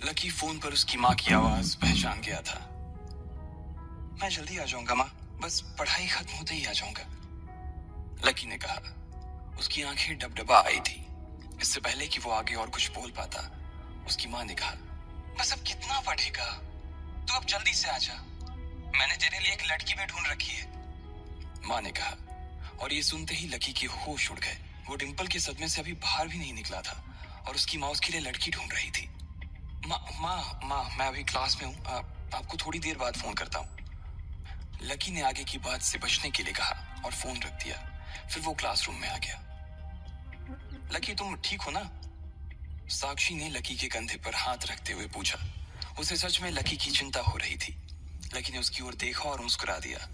Lucky phone पर उसकी माँ की आवाज पहचान गया था। मैं जल्दी आ जाऊंगा माँ, बस पढ़ाई खत्म होते ही आ जाऊंगा, लकी ने कहा। उसकी आंखें डबडबा आई थी। इससे पहले कि वो आगे और कुछ बोल पाता, उसकी माँ ने कहा, बस अब कितना पढ़ेगा, तू अब जल्दी से आ जा, मैंने तेरे लिए एक लड़की भी ढूंढ रखी है, माँ ने कहा। और ये सुनते ही लकी के होश उड़ गए। वो डिंपल के सदमे से अभी बाहर भी नहीं निकला था और उसकी माँ उसके लिए लड़की ढूंढ रही थी। माँ मैं अभी क्लास में हूँ, आपको थोड़ी देर बाद फोन करता हूँ, लकी ने आगे की बात से बचने के लिए कहा और फोन रख दिया। फिर वो क्लासरूम में आ गया। लकी तुम ठीक हो ना, साक्षी ने लकी के कंधे पर हाथ रखते हुए पूछा। उसे सच में लकी की चिंता हो रही थी। लकी ने उसकी ओर देखा और मुस्कुरा दिया।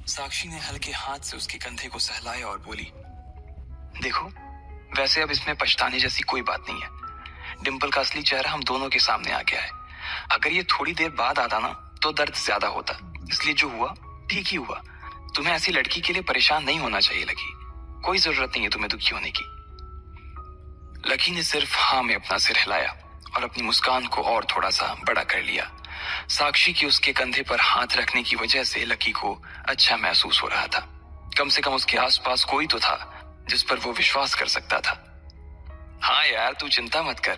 साक्षी ने हल्के हाथ से उसके कंधे को सहलाया और बोली, देखो वैसे अब इसमें पछताने जैसी कोई बात नहीं है। डिंपल का असली चेहरा हम दोनों के सामने आ गया है। अगर ये थोड़ी देर बाद आता ना तो दर्द ज्यादा होता, इसलिए जो हुआ ठीक ही हुआ। तुम्हें ऐसी लड़की के लिए परेशान नहीं होना चाहिए लकी, कोई जरूरत नहीं है तुम्हें दुखी होने की। लकी ने सिर्फ हाँ में अपना सिर हिलाया और अपनी मुस्कान को और थोड़ा सा बड़ा कर लिया। साक्षी की उसके कंधे पर हाथ रखने की वजह से लकी को अच्छा महसूस हो रहा था। कम से कम उसके आसपास कोई तो था जिस पर वो विश्वास कर सकता था। हाँ यार तू चिंता मत कर,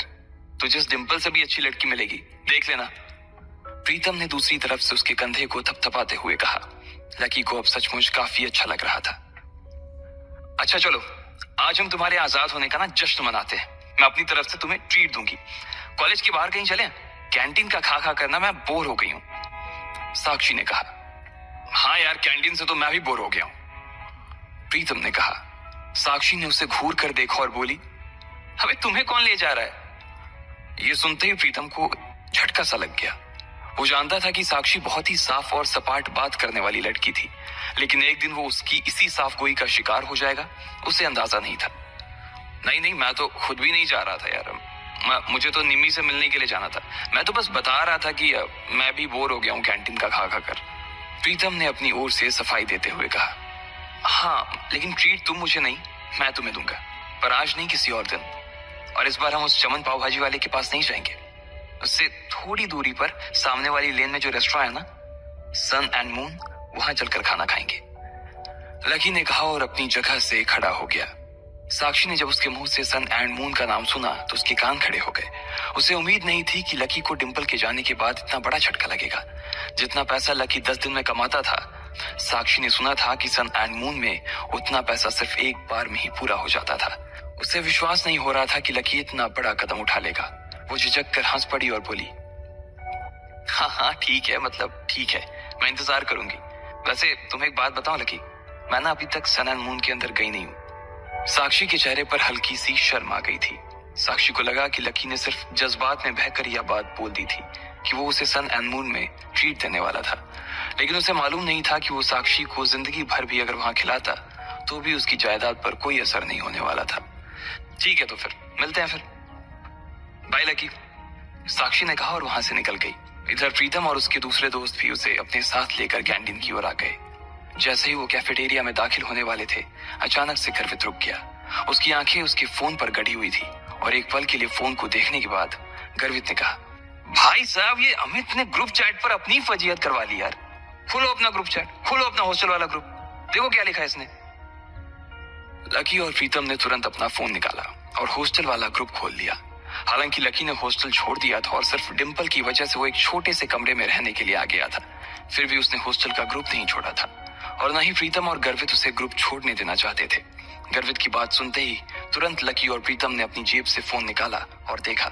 तुझे इस डिंपल से भी अच्छी लड़की मिलेगी, देख लेना, प्रीतम ने दूसरी तरफ से उसके कंधे को थपथपाते हुए कहा। लकी को अब सचमुच काफी अच्छा लग रहा था। अच्छा चलो, आज हम तुम्हारे आजाद होने का ना जश्न मनाते हैं। मैं अपनी तरफ से तुम्हें ट्रीट दूंगी। कॉलेज के बाहर कहीं चलें? कैंटीन का खा खा करना मैं बोर हो गई हूँ, साक्षी ने कहा। हाँ यार कैंटीन से तो मैं भी बोर हो गया हूँ, प्रीतम ने कहा। साक्षी ने उसे घूर कर देखा और बोली, अबे तुम्हें कौन ले जा रहा है? ये सुनते ही प्रीतम को झटका सा लग गया। वो जानता था कि साक्षी बहुत ही साफ और सपाट बात करने वाली लड़की थी, लेकिन एक दिन वो उसकी इसी साफ गोई का शिकार हो जाएगा, उसे अंदाजा नहीं था। नहीं मैं तो खुद भी नहीं जा रहा था यार, मुझे तो निम्मी से मिलने के लिए जाना था। मैं तो बस बता रहा था कि मैं भी बोर हो गया हूँ कैंटीन का खा खा कर, प्रीतम ने अपनी ओर से सफाई देते हुए कहा। हाँ लेकिन ट्रीट तुम मुझे नहीं, मैं तुम्हें दूंगा, पर आज नहीं किसी और दिन। और इस बार हम उस चमन पाव भाजी वाले के पास नहीं जाएंगे, उससे थोड़ी दूरी पर सामने वाली लेन में जो रेस्टोरेंट है ना, सन एंड मून, वहां चलकर खाना खाएंगे, लकी ने कहा और अपनी जगह से खड़ा हो गया। साक्षी ने जब उसके मुंह से सन एंड मून का नाम सुना तो उसके कान खड़े हो गए। उसे उम्मीद नहीं थी कि लकी को डिंपल के जाने के बाद इतना बड़ा झटका लगेगा। जितना पैसा लकी 10 दिन में कमाता था, साक्षी ने सुना था कि सन एंड मून में उतना पैसा सिर्फ एक बार में ही पूरा हो जाता था। उसे विश्वास नहीं हो रहा था कि लकी इतना बड़ा कदम उठा लेगा। वो झिझक कर हंस पड़ी और बोली, हाँ ठीक है, मतलब ठीक है, मैं इंतजार करूंगी। वैसे तुम्हें एक बात बताऊं लकी, मैं ना अभी तक सन एंड मून के अंदर गई नहीं हूँ। साक्षी के चेहरे पर हल्की सी शर्म आ गई थी। साक्षी को लगा कि लकी ने सिर्फ जज्बात में बहकर यह बात बोल दी थी कि वो उसे सन एंड मून में ट्रीट देने वाला था, लेकिन उसे मालूम नहीं था कि वो साक्षी को जिंदगी भर भी अगर वहां खिलाता तो भी उसकी जायदाद पर कोई असर नहीं होने वाला था। ठीक है तो फिर मिलते हैं, फिर बाय लकी, साक्षी ने कहा और वहां से निकल गई। इधर प्रीतम और उसके दूसरे दोस्त भी उसे अपने साथ लेकर कैंटीन की ओर आ गए। जैसे ही वो कैफेटेरिया में दाखिल होने वाले थे, अचानक से गर्वित रुक गया। उसकी आंखें उसके फोन पर गड़ी हुई थी और एक पल के लिए फोन को देखने के बाद गर्वित ने कहा, भाई साहब ये अमित ने ग्रुप चैट पर अपनी फजीयत करवा ली यार। खोलो अपना ग्रुप चैट, खोलो अपना हॉस्टल वाला ग्रुप, देखो क्या लिखा है इसने। लकी और प्रीतम ने तुरंत अपना फोन निकाला और हॉस्टल वाला ग्रुप खोल लिया। हालांकि लकी ने हॉस्टल छोड़ दिया था और सिर्फ डिंपल की वजह से वो एक छोटे से कमरे में रहने के लिए आ गया था, फिर भी उसने हॉस्टल का ग्रुप नहीं छोड़ा था और न ही प्रीतम और गर्वित उसे ग्रुप छोड़ने देना चाहते थे। गर्वित की बात सुनते ही तुरंत लकी और प्रीतम ने अपनी जेब से फोन निकाला और देखा।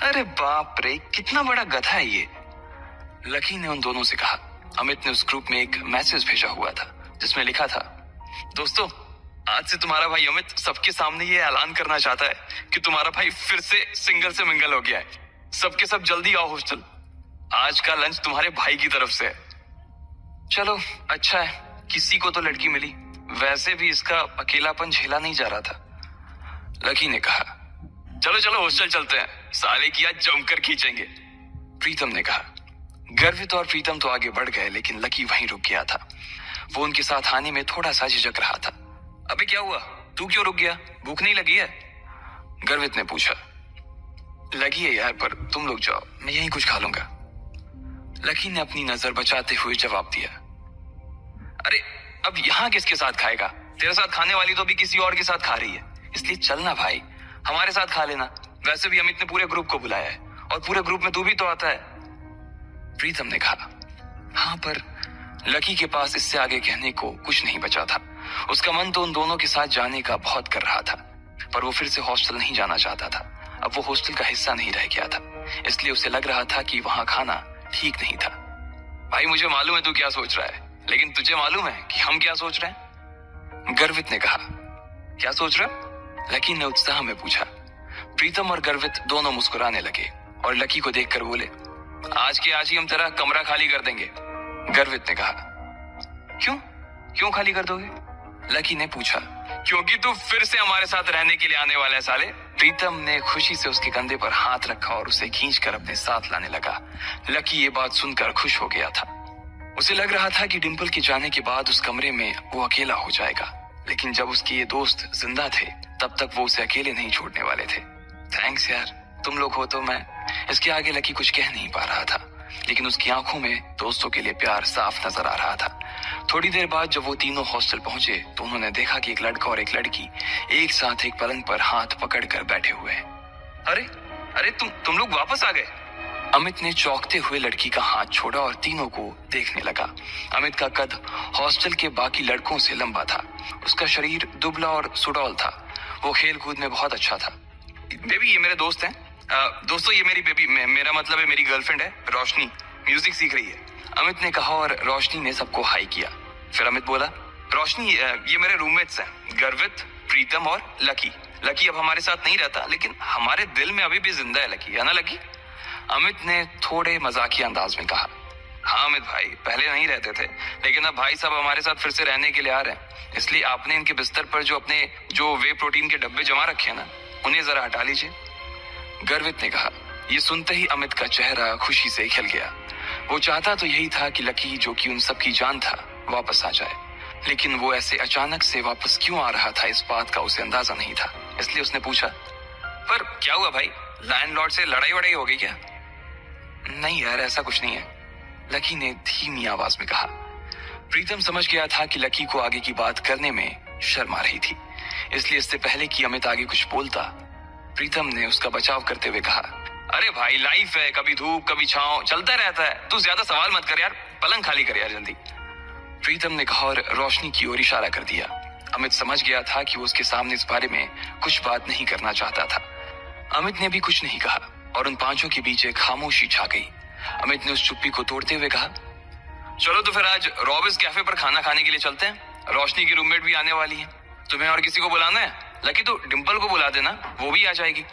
अरे बाप रे, कितना बड़ा गधा है ये, लकी ने उन दोनों से कहा। अमित ने उस ग्रुप में एक मैसेज भेजा हुआ था जिसमें लिखा था, दोस्तों आज से तुम्हारा भाई अमित सबके सामने ये ऐलान करना चाहता है कि तुम्हारा भाई फिर से सिंगल से मिंगल हो गया है। सबके सब जल्दी आओ हॉस्टल, आज का लंच तुम्हारे भाई की तरफ से है। चलो अच्छा है, किसी को तो लड़की मिली, वैसे भी इसका अकेलापन झेला नहीं जा रहा था, लकी ने कहा। चलो चलो हॉस्टल चलते हैं, साले की आज जमकर खींचेंगे, प्रीतम ने कहा। गर्वित और प्रीतम तो आगे बढ़ गए, लेकिन लकी वहीं रुक गया था। वो उनके साथ आने में थोड़ा सा झिझक रहा था। अबे क्या हुआ, तू क्यों रुक गया, भूख नहीं लगी है, गर्वित ने पूछा। लगी है यार, पर तुम लोग जाओ, मैं यहीं कुछ खा लूंगा। लकी ने अपनी नजर बचाते हुए जवाब दिया, अरे अब यहाँ किसके साथ खाएगा? तेरे साथ खाने वाली तो अभी किसी और के साथ खा रही है, इसलिए चलना भाई, हमारे साथ खा लेना। वैसे भी अमित ने पूरे ग्रुप को बुलाया है और पूरे ग्रुप में तू भी तो आता है। प्रीतम ने कहा, हाँ, पर लकी के पास इससे आगे कहने को कुछ नहीं बचा था। उसका मन तो उन दोनों के साथ जाने का बहुत कर रहा था, पर वो फिर से हॉस्टल नहीं जाना चाहता था। अब वो हॉस्टल का हिस्सा नहीं रह गया था, इसलिए उसे लग रहा था कि वहां खाना ठीक नहीं था। भाई मुझे मालूम है तू क्या सोच रहा है, लेकिन तुझे मालूम है कि हम क्या सोच रहे हैं? गर्वित ने कहा, क्या सोच रहा? लकी ने उत्साह में पूछा। प्रीतम और गर्वित दोनों मुस्कुराने लगे और लकी को देखकर बोले, आज के आज ही हम तेरा कमरा खाली कर देंगे। गर्वित ने कहा, क्यों क्यों खाली कर दोगे? लकी ने पूछा, क्योंकि तू फिर से हमारे साथ रहने के लिए आने वाला है साले। प्रीतम ने खुशी से उसके कंधे पर हाथ रखा और उसे खींचकर अपने साथ लाने लगा। लकी ये बात सुनकर खुश हो गया था। उसे लग रहा था कि डिंपल के जाने के बाद उस कमरे में वो अकेला हो जाएगा, लेकिन जब उसके ये दोस्त जिंदा थे तब तक वो उसे अकेले नहीं छोड़ने वाले थे। थैंक्स यार, तुम लोग हो तो मैं। इसके आगे लकी कुछ कह नहीं पा रहा था, लेकिन उसकी आंखों में दोस्तों के लिए प्यार साफ नजर आ रहा था। थोड़ी देर बाद जब वो तीनों हॉस्टल पहुंचे तो उन्होंने देखा कि एक लड़का और एक लड़की एक साथ एक पलंग पर हाथ पकड़कर बैठे हुए हैं। अरे अरे तुम लोग वापस आ गए? अमित ने चौंकते हुए लड़की का हाथ छोड़ा और तीनों को देखने लगा। अमित का कद हॉस्टल के बाकी लड़कों से लंबा था। उसका शरीर दुबला और सुडौल था। वो खेल कूद में बहुत अच्छा था। बेबी, ये मेरे दोस्त हैं। दोस्तों, ये मेरी बेबी, मेरा मतलब है मेरी गर्लफ्रेंड है रोशनी, म्यूजिक सीख रही है। अमित ने कहा और रोशनी ने सबको हाई किया। फिर अमित बोला, रोशनी, ये मेरे रूममेट्स हैं, गर्वित, प्रीतम और लकी। लकी अब हमारे साथ नहीं रहता, लेकिन हमारे दिल में अभी भी जिंदा है लकी, है ना लकी? अमित ने थोड़े मजाकिया अंदाज में कहा। हाँ अमित भाई, पहले नहीं रहते थे, लेकिन अब भाई साहब हमारे साथ फिर से रहने के लिए आ रहे हैं, इसलिए आपने इनके बिस्तर पर जो वे प्रोटीन के डब्बे जमा रखे हैं ना, उन्हें जरा हटा लीजिए। गर्वित ने कहा। ये सुनते ही अमित का चेहरा खुशी से खिल गया। वो चाहता तो यही था कि लकी, जो कि उन सब की जान था, वापस आ जाए, लेकिन वो ऐसे अचानक से वापस क्यों आ रहा था इस बात का उसे अंदाजा नहीं था। इसलिए उसने पूछा, पर क्या हुआ भाई, लैंडलॉर्ड से लड़ाई वड़ाई हो गई क्या? नहीं यार, ऐसा कुछ नहीं है, लकी ने धीमी आवाज में कहा। प्रीतम समझ गया था कि लकी को आगे की बात करने में शर्म आ रही थी, इसलिए इससे पहले कि अमित आगे कुछ बोलता, प्रीतम ने उसका बचाव करते हुए कहा, अरे भाई लाइफ है, कभी धूप कभी छांव, चलता रहता है, तू ज्यादा सवाल मत कर यार, पलंग खाली कर यार जल्दी। प्रीतम ने कहा और रोशनी की ओर इशारा कर दिया। अमित समझ गया था कि वो उसके सामने इस बारे में कुछ बात नहीं करना चाहता था। अमित ने भी कुछ नहीं कहा और उन पांचों के बीच एक खामोशी छा गई। अमित ने उस चुप्पी को तोड़ते हुए कहा, चलो तो फिर आज रॉबिन्स कैफे पर खाना खाने के लिए चलते हैं। रोशनी की रूममेट भी आने वाली है। तुम्हें और किसी को बुलाना है? लकी तो डिंपल को बुला देना, वो भी आ जाएगी।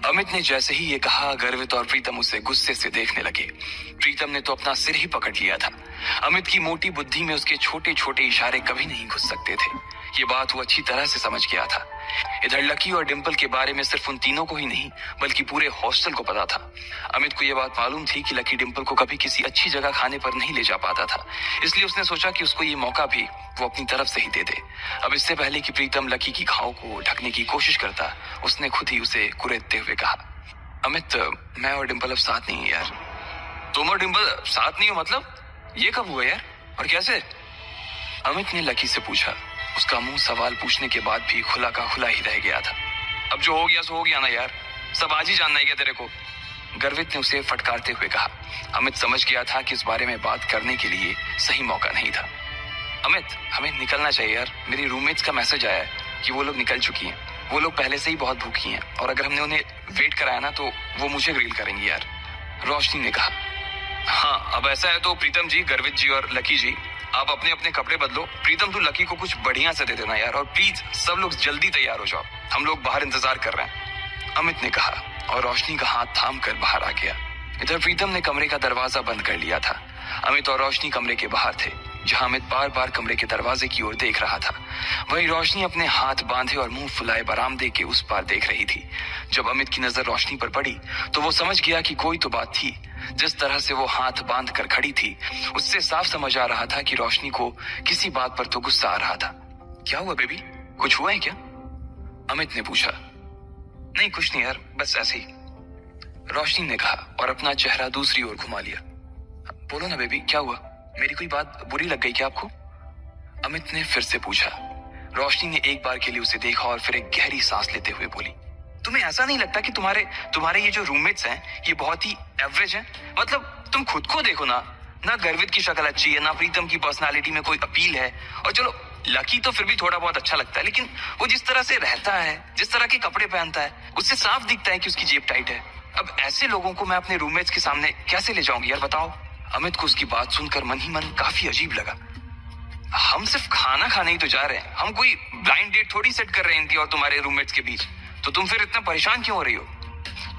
अमित ने जैसे ही ये कहा, गर्वित और प्रीतम उसे गुस्से से देखने लगे। प्रीतम ने तो अपना सिर ही पकड़ लिया था। अमित की मोटी बुद्धि में उसके छोटे छोटे इशारे कभी नहीं घुस सकते थे। ये बात वो अच्छी तरह से समझ गया था। इधर लकी और डिंपल के बारे में सिर्फ उन तीनों को ही नहीं, बल्कि पूरे हॉस्टल को पता था। अमित को ये बात मालूम थी कि लकी डिंपल को कभी किसी अच्छी जगह खाने पर नहीं ले जा पाता था, इसलिए उसने सोचा कि उसको ये मौका भी वो अपनी तरफ से ही दे दे। अब इससे पहले कि प्रीतम लकी की घाव को ढकने की कोशिश करता, उसने खुद ही उसे कुरेदते हुए कहा, अमित, मैं और डिंपल अब साथ नहीं है यार। तुम और डिंपल साथ नहीं हो मतलब? ये कब हुआ यार, और कैसे? अमित ने लकी से पूछा। उसका मुंह सवाल पूछने के बाद भी खुला का खुला ही रह गया था। अब जो हो गया सो हो गया ना यार, सब आज ही जानना है क्या तेरे को? गर्वित ने उसे फटकारते हुए कहा। अमित समझ गया था कि इस बारे में बात करने के लिए सही मौका नहीं था। अमित, हमें निकलना चाहिए यार, मेरी रूममेट्स का मैसेज आया है कि वो लोग निकल चुकी हैं। वो लोग पहले से ही बहुत भूखी हैं और अगर हमने उन्हें वेट कराया ना तो वो मुझे ग्रिल करेंगी यार। रोशनी ने कहा। हाँ, अब ऐसा है तो प्रीतम जी, गर्वित जी और लकी जी, आप अपने अपने कपड़े बदलो। प्रीतम, तू लकी को कुछ बढ़िया से दे देना यार, और प्लीज सब लोग जल्दी तैयार हो जाओ, हम लोग बाहर इंतजार कर रहे हैं, अमित ने कहा और रोशनी का हाथ थाम कर बाहर आ गया। इधर प्रीतम ने कमरे का दरवाजा बंद कर लिया था। अमित और रोशनी कमरे के बाहर थे, जहां अमित बार बार कमरे के दरवाजे की ओर देख रहा था। वहीं रोशनी अपने हाथ बांधे और मुंह फुलाए बरामदे के उस पार देख रही थी। जब अमित की नजर रोशनी पर पड़ी तो वो समझ गया कि कोई तो बात थी। जिस तरह से वो हाथ बांध कर खड़ी थी, उससे साफ समझ आ रहा था कि रोशनी को किसी बात पर तो गुस्सा आ रहा था। क्या हुआ बेबी, कुछ हुआ है क्या? अमित ने पूछा। नहीं कुछ नहीं यार, बस ऐसे ही। रोशनी ने कहा और अपना चेहरा दूसरी ओर घुमा लिया। बोलो ना बेबी, क्या हुआ? मेरी कोई बात बुरी लग गई क्या आपको? अमित ने फिर से पूछा। रोशनी ने एक बार के लिए उसे देखा और फिर एक गहरी सांस लेते हुए बोली, तुम्हें ऐसा नहीं लगता कि तुम्हारे ये जो रूममेट्स हैं ये बहुत ही एवरेज हैं? मतलब तुम खुद को देखो ना, ना गर्वित की शक्ल अच्छी है, ना प्रीतम की पर्सनालिटी में कोई अपील है, और चलो लकी तो फिर भी थोड़ा बहुत अच्छा लगता है, लेकिन वो जिस तरह से रहता है, जिस तरह के कपड़े पहनता है, उससे साफ दिखता है कि उसकी जेब टाइट है। अब ऐसे लोगों को मैं अपने रूममेट्स के सामने कैसे ले जाऊंगी यार, बताओ। अमित को उसकी बात सुनकर मन ही मन काफी अजीब लगा। हम सिर्फ खाना खाने ही तो जा रहे हैं, हम कोई ब्लाइंड डेट थोड़ी सेट कर रहे हैं इनकी और तुम्हारे रूममेट्स के बीच, तो तुम फिर इतना परेशान क्यों हो रही हो?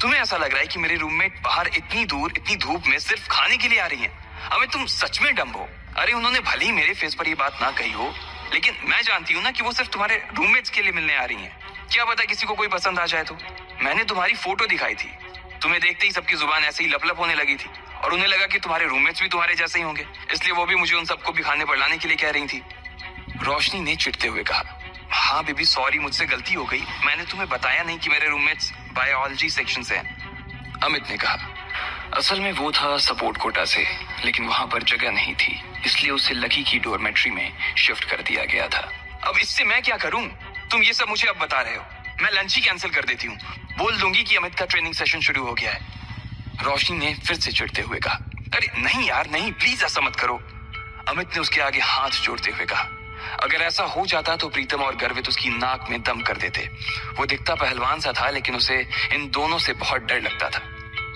तुम्हें ऐसा लग रहा है कि मेरे रूममेट बाहर इतनी दूर इतनी धूप में सिर्फ खाने के लिए आ रही हैं? अमित तुम सच में डम्ब हो। अरे उन्होंने भले ही मेरे फेस पर ये बात ना कही हो, लेकिन मैं जानती हूँ ना कि वो सिर्फ तुम्हारे रूममेट्स के लिए मिलने आ रही हैं। क्या पता किसी को कोई पसंद आ जाए तो। मैंने तुम्हारी फोटो दिखाई थी, तुम्हें देखते ही सबकी जुबान ऐसे ही लप होने लगी थी और उन्हें लगा कि तुम्हारे रूममेट्स भी तुम्हारे जैसे ही होंगे, इसलिए वो भी मुझे उन सबको भी खाने पर लाने के लिए कह रही थी। रोशनी ने चिढ़ते हुए कहा, हाँ बेबी सॉरी, मुझसे गलती हो गई, मैंने तुम्हें बताया नहीं कि मेरे रूममेट्स बायोलॉजी सेक्शन से हैं। अमित ने कहा, असल में वो था सपोर्ट कोटा से, लेकिन वहां पर जगह नहीं थी, इसलिए उसे लकी की डॉर्मेट्री में शिफ्ट कर दिया गया था। अब इससे मैं क्या करूं? तुम ये सब मुझे अब बता रहे हो, मैं लंच ही कैंसिल कर देती हूँ, बोल दूंगी कि अमित का ट्रेनिंग सेशन शुरू हो गया है। रोशनी ने फिर से चिढ़ते हुए कहा, अरे नहीं यार नहीं, प्लीज ऐसा मत करो। अमित ने उसके आगे हाथ जोड़ते हुए कहा, अगर ऐसा हो जाता तो प्रीतम और गर्वित उसकी नाक में दम कर देते। वो दिखता पहलवान सा था, लेकिन उसे इन दोनों से बहुत डर लगता था।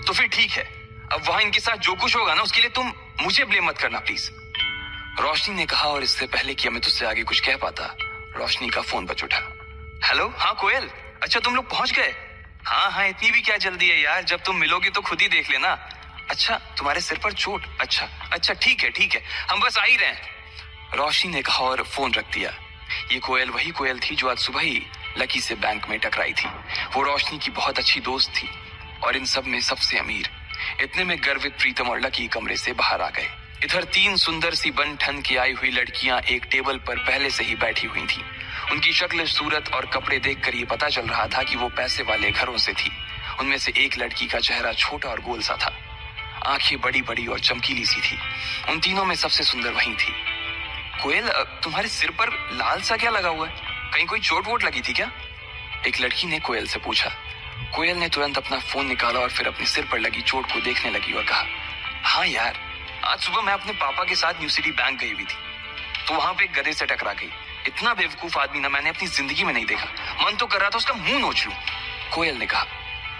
तो फिर ठीक है, अब वहां इनके साथ जो कुछ होगा ना, उसके लिए तुम मुझे ब्लेम मत करना प्लीज। रोशनी ने कहा और इससे पहले कि अमित उससे आगे कुछ कह पाता, रोशनी का फोन बज उठा। हेलो, हाँ कोयल, अच्छा तुम लोग पहुंच गए? हाँ हाँ, इतनी भी क्या जल्दी है यार, जब तुम मिलोगी तो खुद ही देख लेना। अच्छा तुम्हारे सिर पर चोट? अच्छा अच्छा, ठीक है, हम बस आ ही रहे हैं, रोशनी ने कहा और फोन रख दिया। ये कोयल वही कोयल थी जो आज सुबह ही लकी से बैंक में टकराई थी। वो रोशनी की बहुत अच्छी दोस्त थी और इन सब में सबसे अमीर। इतने में गर्वित, प्रीतम और लकी कमरे से बाहर आ गए। इधर तीन सुंदर सी बन ठन के आई हुई लड़कियां एक टेबल पर पहले से ही बैठी हुई थी। उनकी शक्ल, सूरत और कपड़े देखकर ये पता चल रहा था कि वो पैसे वाले घरों से थी। उनमें से एक लड़की का चेहरा छोटा और गोल सा था, आंखें बड़ी बड़ी और चमकीली सी थी। उन तीनों में सबसे सुंदर वही थी। कोयल, तुम्हारे सिर पर लाल सा क्या लगा हुआ है? कहीं कोई चोट वोट लगी थी क्या? एक लड़की ने कोयल से पूछा। कोयल ने तुरंत अपना फोन निकाला और फिर अपने सिर पर लगी चोट को देखने लगी और कहा, हाँ यार, आज सुबह मैं अपने पापा के साथ न्यू सिटी बैंक गई हुई थी, तो वहां पे एक गधे से टकरा गई। इतना बेवकूफ आदमी ना मैंने अपनी जिंदगी में नहीं देखा, मन तो कर रहा था उसका मुंह नोच लूं, कोयल ने कहा।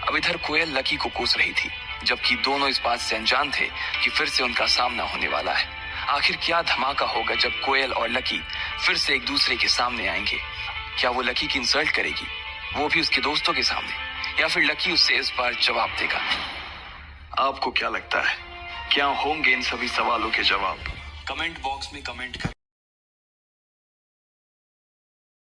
अब इधर कोयल लकी को कोस रही थी, जबकि दोनों इस बात से अनजान थे कि फिर से उनका सामना होने वाला है। आखिर क्या धमाका होगा जब कोयल और लकी फिर से एक दूसरे के सामने आएंगे? क्या वो लकी की इंसल्ट करेगी, वो भी उसके दोस्तों के सामने, या फिर लकी उससे इस बार जवाब देगा? आपको क्या लगता है, क्या होंगे इन सभी सवालों के जवाब? कमेंट बॉक्स में कमेंट कर